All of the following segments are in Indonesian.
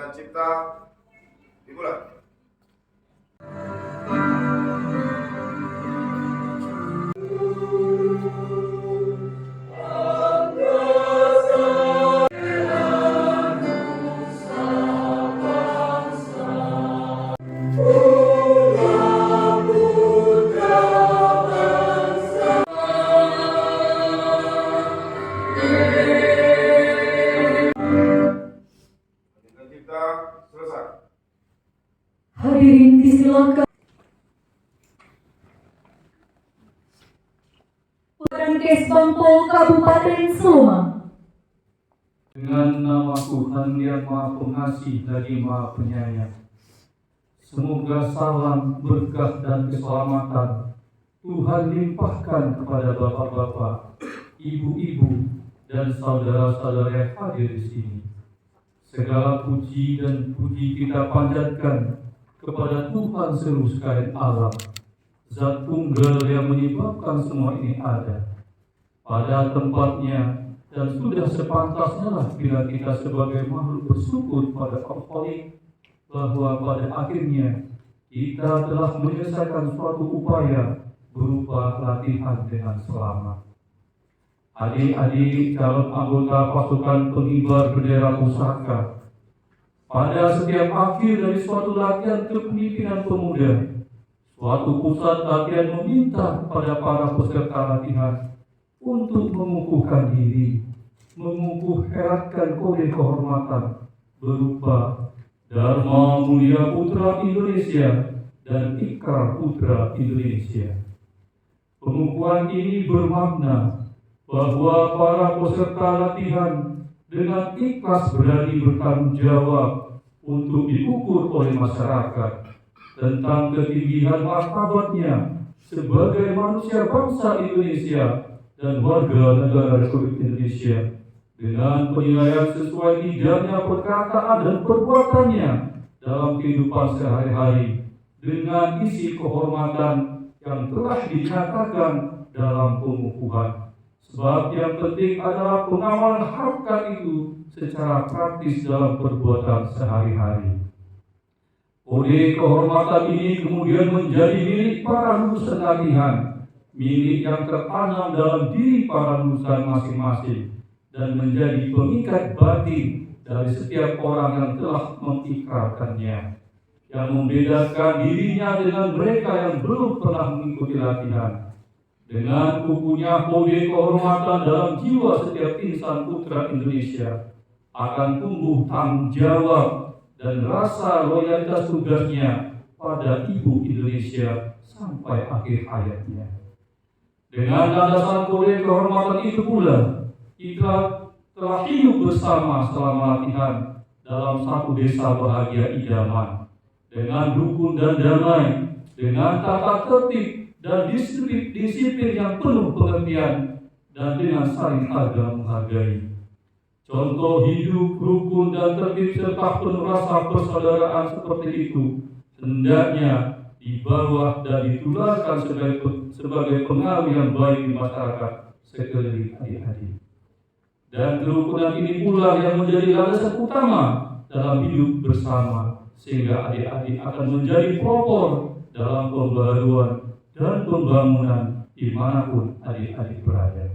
dengan cipta dimulai. Dengan cipta selesai. Hadirin disilakan. Perankes Bangpol Kabupaten Sleman. Dengan nama Tuhan yang Maha Pengasih lagi Maha Penyayang, semoga salam, berkah, dan keselamatan Tuhan limpahkan kepada bapak-bapak, ibu-ibu, dan saudara-saudara yang hadir di sini. Segala puji dan puji kita panjatkan kepada Tuhan seluruh sekalian alam, Zat Tunggal yang menyebabkan semua ini ada pada tempatnya. Dan sudah sepantasnya lah bila kita sebagai makhluk bersyukur pada Al-Khaliq bahwa pada akhirnya kita telah menyelesaikan suatu upaya berupa latihan dengan selamat. Adik-adik calon anggota pasukan pengibar bendera pusaka, pada setiap akhir dari suatu latihan kepemimpinan pemuda, suatu pusat latihan meminta kepada para peserta latihan untuk mengukuhkan diri, mengukuh-eratkan kode kehormatan berupa Dharma Mulia Putra Indonesia dan Ikrar Putra Indonesia. Pengukuhan ini bermakna bahwa para peserta latihan dengan ikhlas berani bertanggung jawab untuk diukur oleh masyarakat tentang ketinggian martabatnya sebagai manusia bangsa Indonesia dan warga negara Republik Indonesia dengan penilaian sesuai tidaknya perkataan dan perbuatannya dalam kehidupan sehari-hari dengan isi kehormatan yang telah dinyatakan dalam pengukuhan. Sebab yang penting adalah pengawalan harkat itu secara praktis dalam perbuatan sehari-hari. Kode kehormatan ini kemudian menjadi milik para lulusan latihan, milik yang tertanam dalam diri para lulusan masing-masing dan menjadi pengikat batin dari setiap orang yang telah mengikrarkannya, yang membedakan dirinya dengan mereka yang belum pernah mengikuti latihan. Dengan kukuhnya kode kehormatan dalam jiwa setiap insan putra Indonesia akan tumbuh tanggung jawab dan rasa loyalitas tugasnya pada ibu Indonesia sampai akhir hayatnya. Dengan landasan kode kehormatan itu pula, kita telah hidup bersama selama latihan dalam satu desa bahagia idaman, dengan rukun dan damai, dengan tata tertib dan disiplin yang penuh pengertian, dan dengan saling harga menghargai. Contoh hidup rukun dan tertib serta penuh rasa persaudaraan seperti itu hendaknya di bawah dan ditularkan sebagai pengaruh yang baik di masyarakat sekeliling adik-adik. Dan kerukunan ini pula yang menjadi landasan utama dalam hidup bersama, sehingga adik-adik akan menjadi pelopor dalam pembaruan dan pembangunan dimanapun adik-adik berada.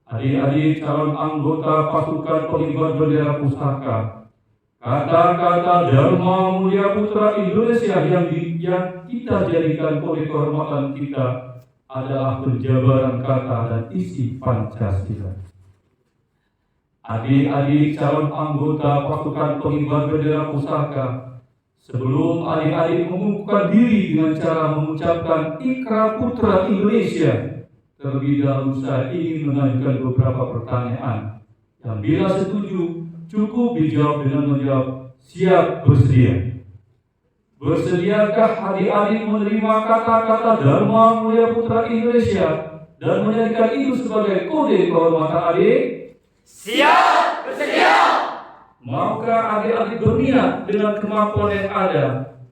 Adik-adik calon anggota pasukan pengibar bendera pusaka, kata-kata Dharma Mulia Putra Indonesia yang kita jadikan kode kehormatan kita adalah penjabaran kata dan isi Pancasila. Adik-adik calon anggota pasukan pengibar bendera pusaka, sebelum adik-adik mengukuhkan diri dengan cara mengucapkan Ikrar Putra Indonesia, terlebih dahulu saya ingin mengajukan beberapa pertanyaan yang bila setuju cukup dijawab dengan menjawab siap bersedia. Bersediakah adik-adik menerima kata-kata Dharma Mulia Putra Indonesia dan menjadikan itu sebagai kode kehormatan adik? Siap, bersedia. Maukah adik-adik berniat dengan kemampuan yang ada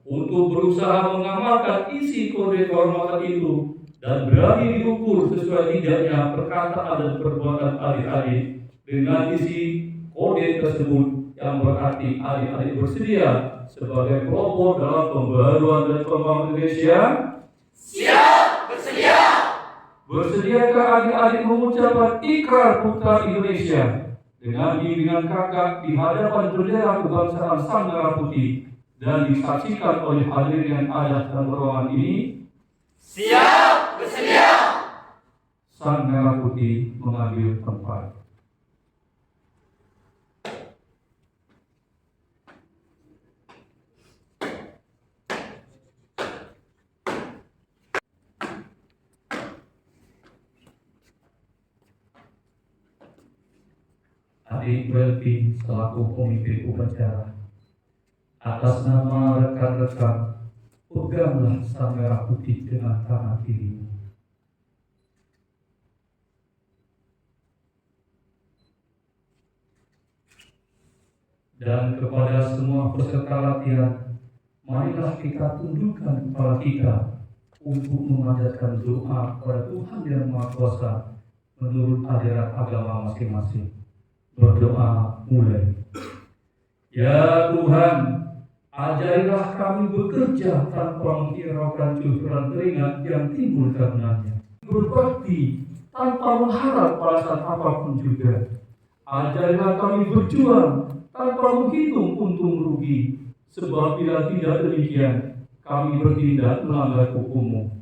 untuk berusaha mengamalkan isi kode kehormatan itu dan berani diukur sesuai tidaknya perkataan dan perbuatan adik-adik dengan isi kode tersebut yang berarti adik-adik bersedia sebagai pelopor dalam pembaruan dan pembangunan Indonesia? Siap, bersedia. Bersediakah adik-adik mengucapkan ikrar Putra Indonesia dengan bimbingan kakak di hadapan bendera kebangsaan Sang Merah Putih dan disaksikan oleh hadirin yang ada dalam ruangan ini? Siap, bersedia. Sang Merah Putih mengambil tempat. Adik Melvin selaku pemimpin upacara, atas nama rekan-rekan, peganglah Sang Merah Putih dengan tangan kirimu. Dan kepada semua peserta latihan, marilah kita tundukkan kepala kita untuk memanjatkan doa kepada Tuhan Yang Maha Kuasa menurut ajaran agama masing-masing. Berdoa mulai. Ya Tuhan, ajarilah kami bekerja tanpa menghiraukan cucuran keringat yang timbul karenanya. Berbakti tanpa mengharap balasan apapun juga. Ajarilah kami berjuang tanpa menghitung untung rugi. Sebab bila tidak demikian, kami bertindak melanggar hukum-Mu.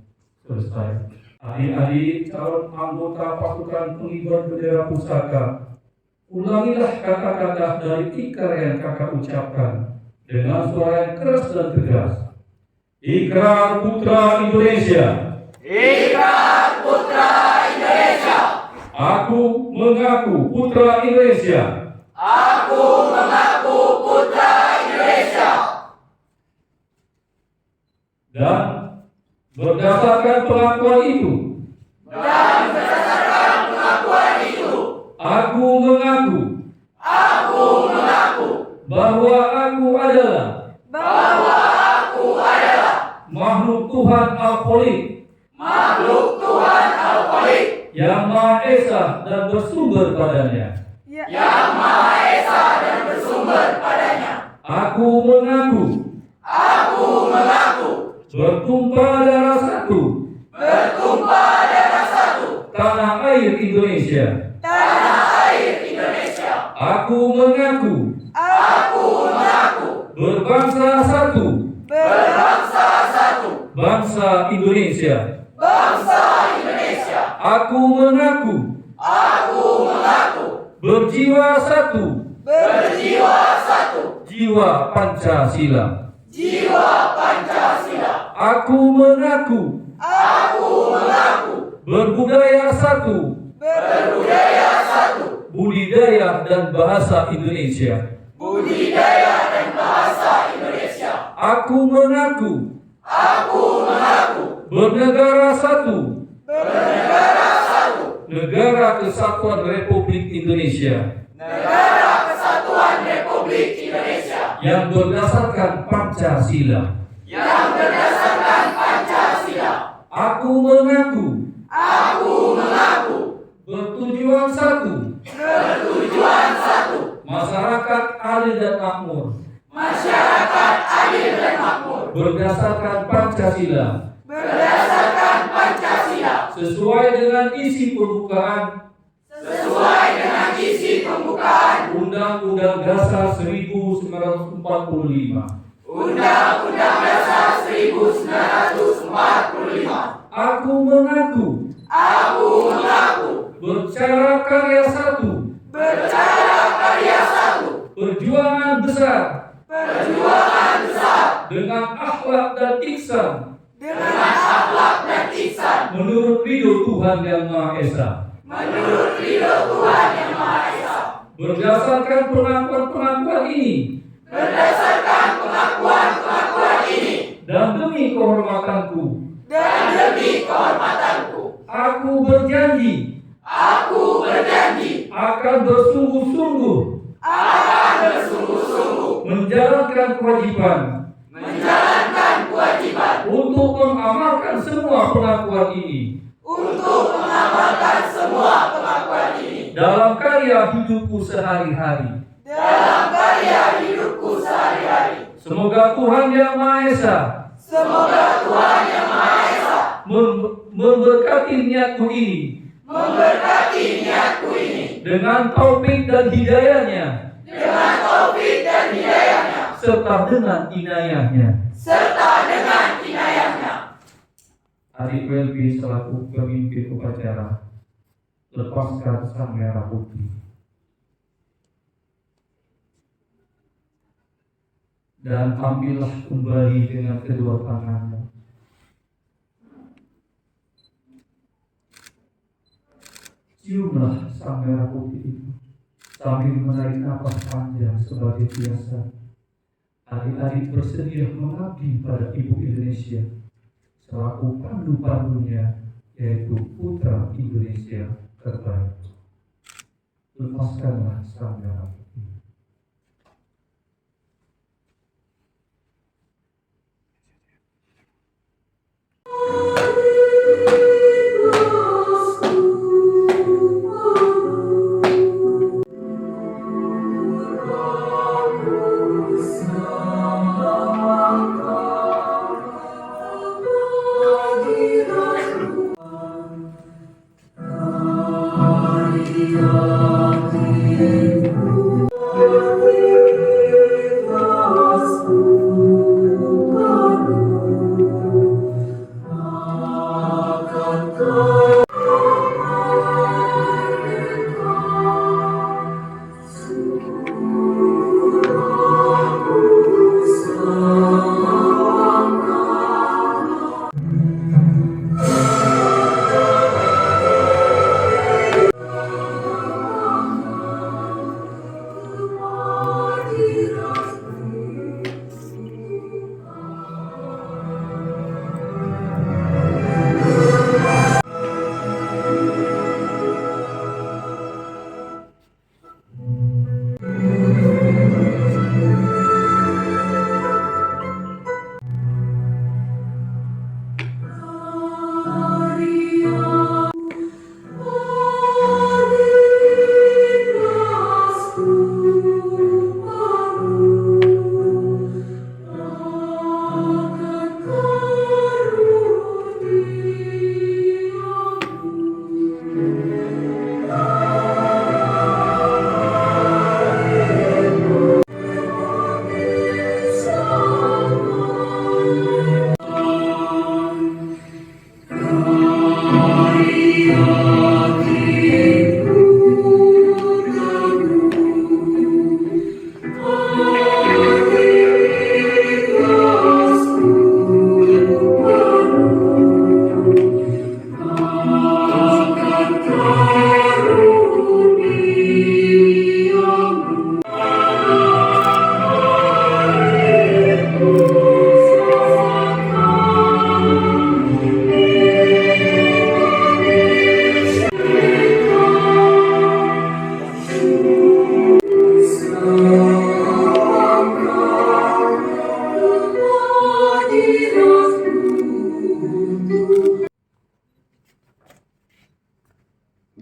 Selesai. Adik-adik calon anggota pasukan pengibar bendera pusaka, ulangilah kata-kata dari ikrar yang kakak ucapkan dengan suara yang keras dan tegas. Ikrar Putra Indonesia. Ikrar Putra Indonesia. Aku mengaku Putra Indonesia. Aku mengaku Putra Indonesia. Dan berdasarkan pengakuan itu, aku mengaku bahwa aku adalah makhluk Tuhan Al-Kholik yang Maha Esa dan bersumber padanya. Aku mengaku bertumpah darah satu tanah air Indonesia. Aku mengaku berbangsa satu bangsa Indonesia. Aku mengaku berjiwa satu jiwa Pancasila. Aku mengaku berbudaya satu budidaya dan bahasa Indonesia. Aku mengaku bernegara satu negara kesatuan Republik Indonesia yang berdasarkan Pancasila. Aku mengaku bertujuan satu masyarakat adil dan makmur berdasarkan Pancasila sesuai dengan isi pembukaan Undang-Undang Dasar 1945. Aku mengaku bercara karya satu perjuangan besar dengan akhlak dan ihsan menurut ridho Tuhan Yang Maha Esa. Berdasarkan pengakuan-pengakuan ini dan demi kehormatanku aku berjanji akan bersungguh-sungguh menjalankan kewajiban untuk mengamalkan semua pengakuan ini dalam karya hidupku sehari-hari. Semoga Tuhan Yang Maha Esa memberkati niatku ini dengan taufik dan hidayahnya serta dengan inayahnya. Adik Welby selaku pemimpin upacara, lepaskan sang merah putih dan ambillah kembali dengan kedua tanganmu. Ciumlah sang merah putih itu sambil menarik napas panjang sebagai biasa. Adik-adik bersedia mengabdi pada Ibu Indonesia selaku pandu-pandunya, yaitu putra Indonesia terbaik. Lepaskanlah sang merah putih.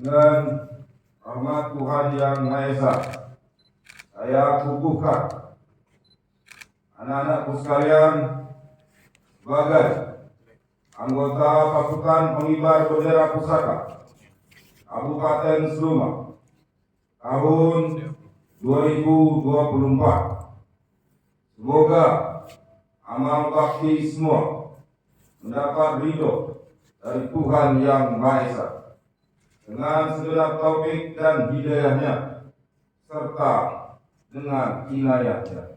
Dengan rahmat Tuhan Yang Maha Esa, saya kukuhkan anak-anakku sekalian sebagai anggota pasukan pengibar bendera pusaka Kabupaten Sleman tahun 2024. Semoga amal bakti semua mendapat ridho dari Tuhan Yang Maha Esa dengan segenap taufik dan hidayahnya serta dengan inayahnya.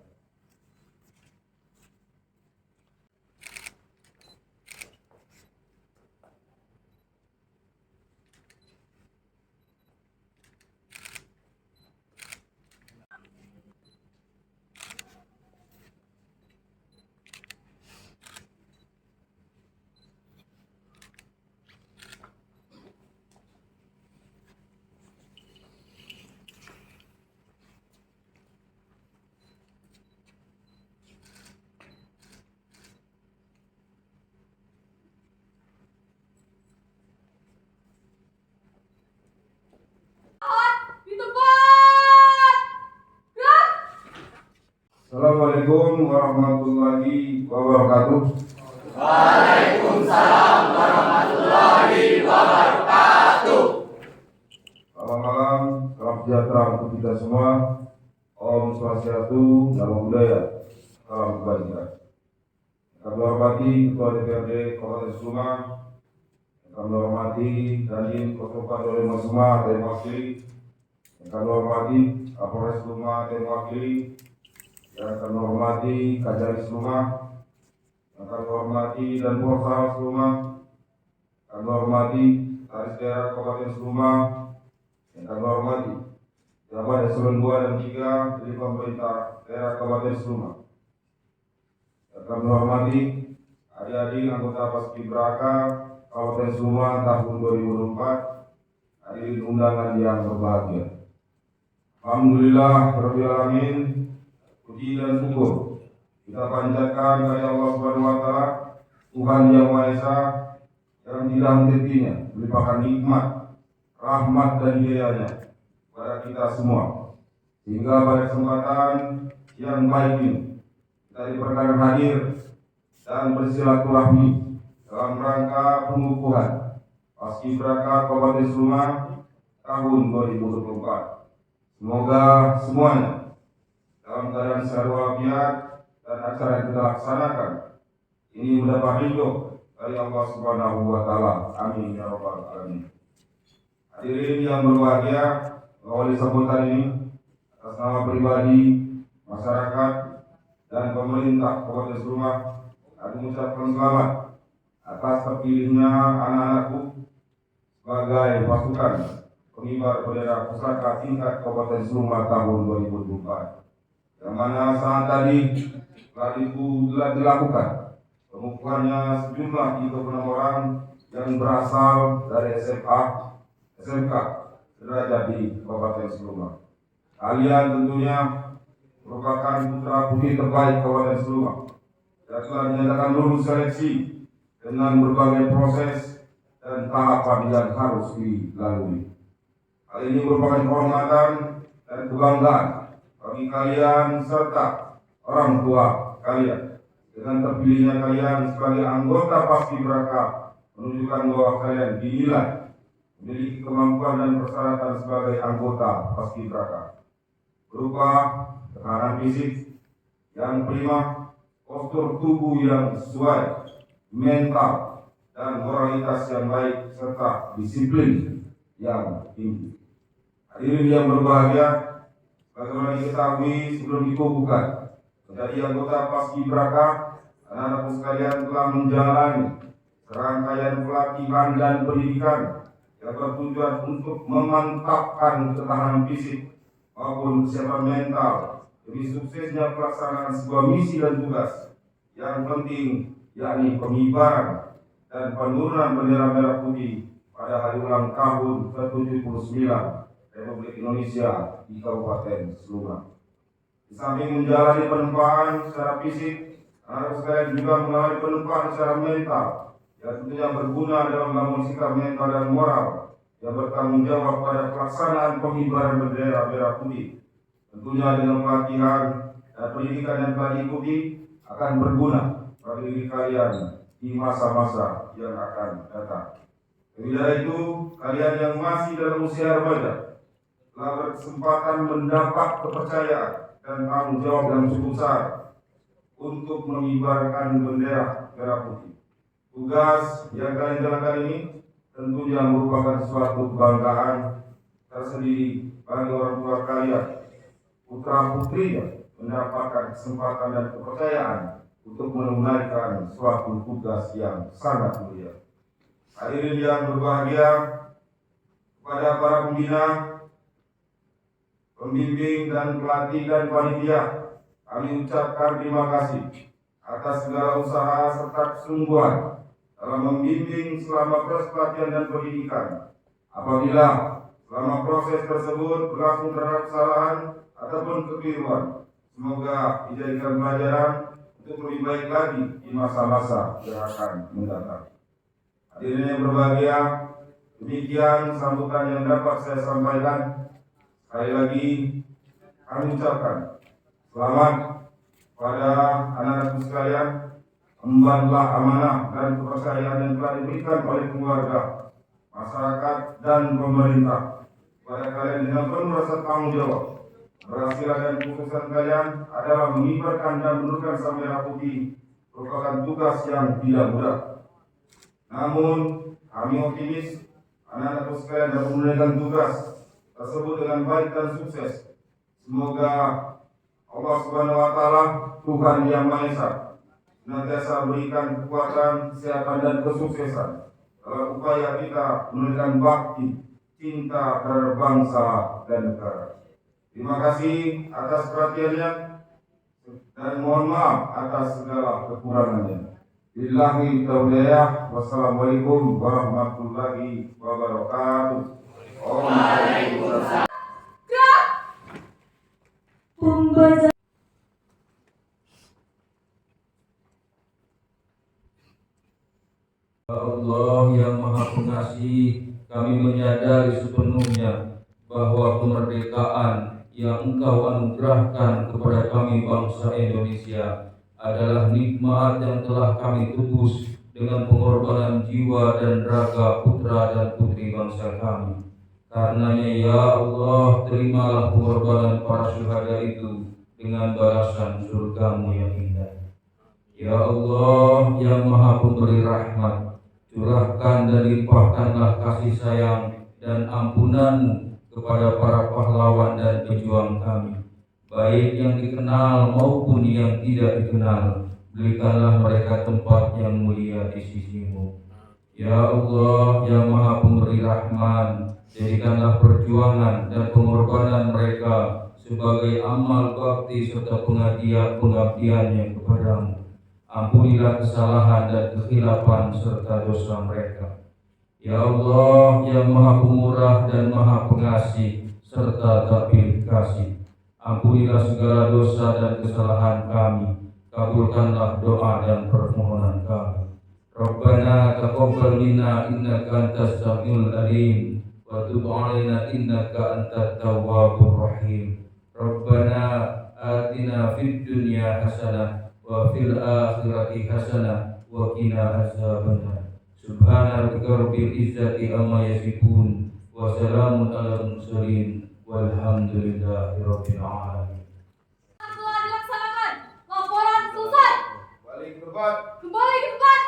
Assalamualaikum warahmatullahi wabarakatuh. Waalaikumsalam warahmatullahi wabarakatuh. Selamat malam, salam sejahtera untuk kita semua. Om Swastiastu, Namo Buddhaya, salam kebajikan. Kami hormati Ketua DPRD Kabupaten Suma, kami hormati Dandim Kosopan Dole Masuma, Tni Wakili, kami hormati Kapolres Suma, Tni Wakili, yang kami hormati Kajari Suma, yang kami hormati dan Polsal Suma, kami hormati Taris Daerah Kabupaten Suma, yang kami hormati Jabat Eselon 2 dan 3 dari pemerintah daerah Kabupaten Suma. Yang kami hormati adik-adik anggota Paskibraka Kabupaten Suma tahun 2024, hadirin undangan yang berbahagia. Alhamdulillah Rabbil Alamin, puji dan syukur kita panjatkan kepada Allah Subhanahu wa Ta'ala, Tuhan Yang Maha Esa, yang tidak henti-hentinya melimpahkan nikmat, rahmat dan hidayahnya pada kita semua, sehingga pada kesempatan yang baik ini kita diperkenankan hadir dan bersilaturahmi dalam rangka pengukuhan Paskibraka Kabupaten Suma tahun 2024. Semoga semuanya dalam keadaan sehat walafiat dan acara yang kita laksanakan ini mendapat ridho dari Allah Subhanahu wa Ta'ala. Amin ya rabbal alamin. Hadirin yang berbahagia, mengawali sambutan ini atas nama pribadi, masyarakat, dan pemerintah Kabupaten Suma, aku mengucapkan selamat atas terpilihnya anak-anakku sebagai pasukan pengibar bendera pusaka tingkat Kabupaten Suma tahun 2024, yang mana saat tadi telah dilakukan pengukuhannya sejumlah 36 orang yang berasal dari SMA, SMK derajat di Kabupaten Suma. Kalian tentunya merupakan putra putri terbaik Kabupaten Suma yang telah dinyatakan lulus seleksi dengan berbagai proses dan tahapan yang harus dilalui. Hal ini merupakan kehormatan dan kebanggaan bagi kalian serta orang tua kalian. Dengan terpilihnya kalian sebagai anggota Paskibraka menunjukkan bahwa kalian dinilai memiliki kemampuan dan persyaratan sebagai anggota Paskibraka, berupa tekanan fisik yang prima, postur tubuh yang sesuai, mental dan moralitas yang baik, serta disiplin yang tinggi. Hadirin yang berbahagia, bagaimana diketahui sebelum dikukuhkan menjadi anggota Paskibraka, anak-anakku sekalian telah menjalani serangkaian pelatihan dan pendidikan yang bertujuan untuk memantapkan ketahanan fisik maupun kesiapan mental demi suksesnya pelaksanaan sebuah misi dan tugas yang penting, yakni pengibaran dan penurunan bendera merah putih pada hari ulang tahun ke-79 Republik Indonesia di Kabupaten Suma. Di samping menjalani penempaan secara fisik, anak sekalian juga mengalami penempaan secara mental yang tentunya berguna dalam membangun sikap mental dan moral yang bertanggung jawab pada pelaksanaan pengibaran bendera merah putih. Tentunya dengan pelatihan dan pendidikan yang telah diikuti akan berguna bagi diri kalian di masa-masa yang akan datang. Lebih dari itu, kalian yang masih dalam usia remaja telah berkesempatan mendapat kepercayaan dan tanggung jawab yang cukup besar untuk mengibarkan bendera merah putih. Tugas yang kalian jalankan ini tentunya merupakan suatu kebanggaan tersendiri bagi orang tua kalian, putra putrinya mendapatkan kesempatan dan kepercayaan untuk menunaikan suatu tugas yang sangat mulia. Hadirin yang berbahagia, kepada para pembina, pembimbing dan pelatih dan panitia, kami ucapkan terima kasih atas segala usaha serta kesungguhan dalam membimbing selama proses pelatihan dan pendidikan. Apabila selama proses tersebut berlangsung terhadap kesalahan ataupun kekeliruan, semoga dijadikan pelajaran untuk lebih baik lagi di masa-masa yang akan mendatang. Hadirin yang berbahagia, demikian sambutan yang dapat saya sampaikan. Sekali lagi kami ucapkan selamat pada anak-anakku sekalian, embanlah amanah dan kepercayaan yang telah diberikan oleh keluarga, masyarakat, dan pemerintah kepada kalian dengan penuh rasa tanggung jawab. Berhasilan dan keputusan kalian adalah mengibarkan dan menurunkan sang merah putih merupakan tugas yang tidak mudah. Namun, kami optimis anak-anakku sekalian dapat menunaikan tugas tersebut dengan baik dan sukses. Semoga Allah Subhanahu wa Ta'ala, Tuhan Yang Maha Esa, senantiasa berikan kekuatan, kesehatan, dan kesuksesan dalam upaya kita menunaikan bakti, cinta terhadap bangsa dan negara. Terima kasih atas perhatiannya dan mohon maaf atas segala kekurangannya. Billahi taufiq. Wassalamualaikum warahmatullahi wabarakatuh. Waalaikumsalam. Pembaca Ya Allah yang Maha Pengasih, kami menyadari sepenuhnya bahwa kemerdekaan yang Engkau anugerahkan kepada kami bangsa Indonesia adalah nikmat yang telah kami tebus dengan pengorbanan jiwa dan raga putra dan putri bangsa kami. Karenanya ya Allah, terimalah pengorbanan para syuhada itu dengan balasan surga-Mu yang indah. Ya Allah yang Maha Pemberi rahmat, curahkan dan limpahkanlah kasih sayang dan ampunan-Mu kepada para pahlawan dan pejuang kami, baik yang dikenal maupun yang tidak dikenal. Berikanlah mereka tempat yang mulia di sisi-Mu. Ya Allah yang Maha Pemberi rahman, jadikanlah perjuangan dan pengorbanan mereka sebagai amal bakti serta pengabdiannya kepadamu. Ampunilah kesalahan dan kekhilafan serta dosa mereka. Ya Allah yang Maha Pemurah dan Maha Pengasih serta tak pilih kasih, ampunilah segala dosa dan kesalahan kami. Kabulkanlah doa dan permohonan kami. Rabbana taqabbal minna innaka antas samiul alim wa tub 'alaina innaka antat tawwabur rahim. Rabbana atina fid dunya hasanah wa fil akhirati hasanah wa qina azabannar. Subhana rabbika rabbil izzati amma yasifun wa salamun alal mursalin walhamdulillahi rabbil alamin. Telah dilaksanakan. Laporan selesai. Balik ke tempat. Kembali ke tempat.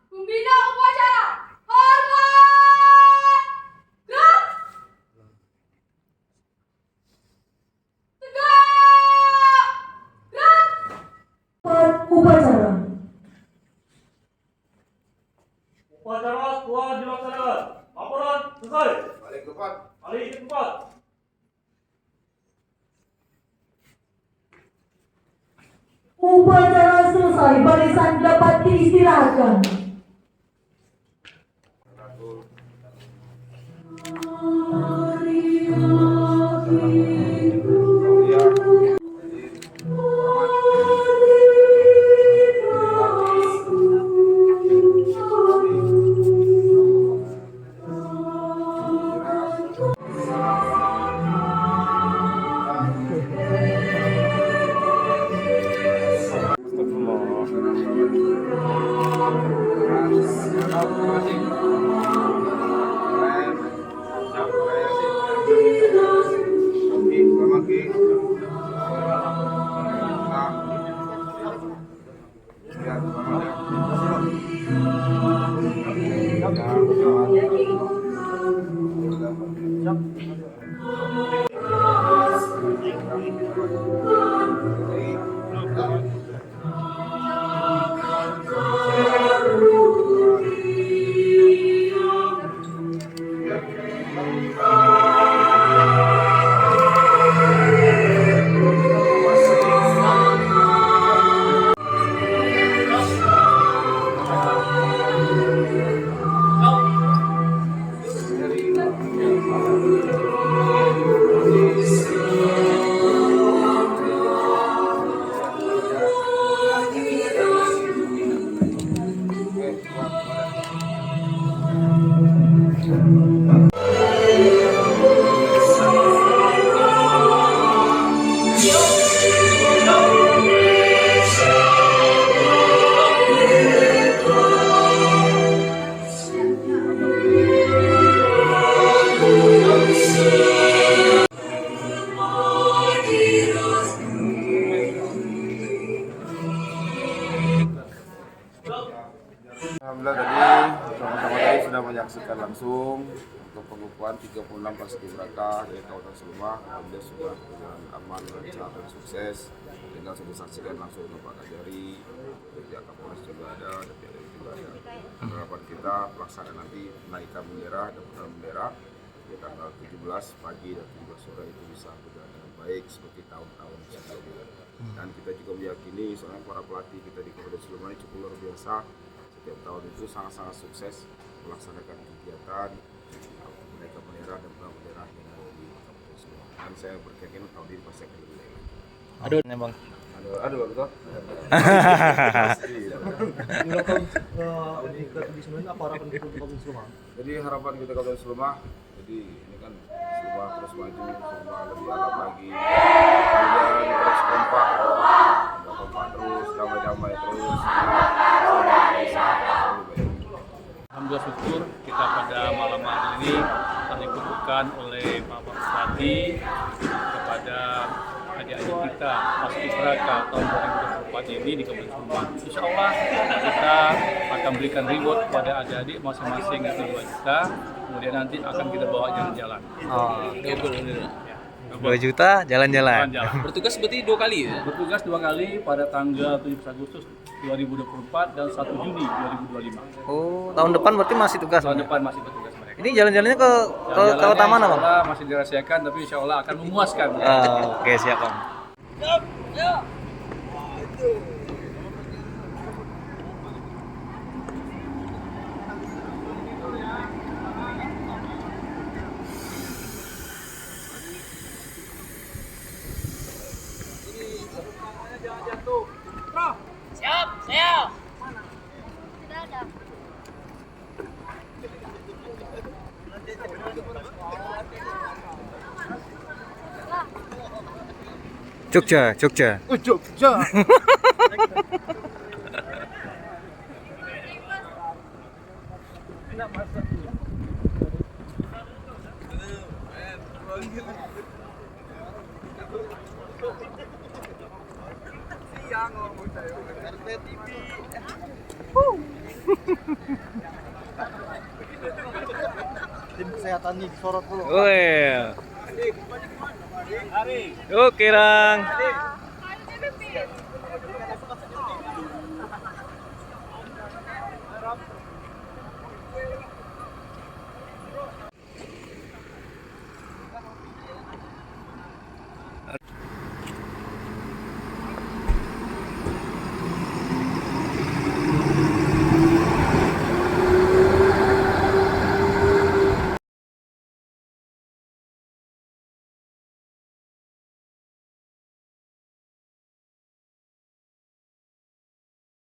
Pembina upacara. Hormat. Gerak. Tegak. Gerak. upacara. Upacara telah dilaksanakan. Laporan selesai. Balik ke tempat. Balik ke tempat. Upacara selesai, barisan dapat diistirahatkan. Alhamdulillah tadi sama-sama tadi sudah menyaksikan langsung untuk pengukuhan 36 paskibraka dari Kabupaten Sleman. Alhamdulillah sudah berjalan aman, lancar dan sukses. Tinggal saya saksikan langsung ke Pak Kajari, pihak Kapolres juga ada, dan pihak lain juga ada. Harapan kita pelaksanaan nanti menaikkan bendera dan penurunan bendera di tanggal 17 pagi dan 17 sore itu bisa berjalan dengan baik seperti tahun-tahun sebelumnya. Dan kita juga meyakini soalnya para pelatih kita di Kabupaten Sleman ini cukup luar biasa. Setiap tahun itu sangat-sangat sukses melaksanakan kegiatan menaikkan bendera dan penurunan bendera yang ada di Kabupaten Sleman. Dan saya berkeyakinan tahun ini pasti akan lebih baik. Aduh, nih bang. Aduh, betul. Jadi harapan kita Kabupaten Sleman, jadi ini kan Sleman terus maju, Sleman lebih alam lagi, kemudian terus kompak terus, damai-damai terus, Sleman bisa lebih baik. Alhamdulillah syukur kita pada malam hari ini telah dikukuhkan oleh Bapak Bupati kepada adik-adik kita paskibraka tahun 2024 ini di Kabupaten Sleman. Insya Allah kita akan berikan reward kepada adik-adik masing-masing itu 2 juta. Kemudian nanti akan kita bawa jalan-jalan. Oh, 2 juta jalan-jalan. Bertugas berarti 2 kali ya? Bertugas 2 kali pada tanggal 17 Agustus 2024 dan 1 Juni 2025. Oh, tahun depan berarti masih tugas. Tahun Bang? depan masih bertugas mereka. Ini jalan-jalannya ke kota mana, Bang? Insya Allah masih dirahasiakan, tapi insya Allah akan memuaskan. Oke, siap, Bang. Siap, siap. Jogja, Jogja. Jogja. Tim kesehatan nih sorot dulu. Oke, Rang.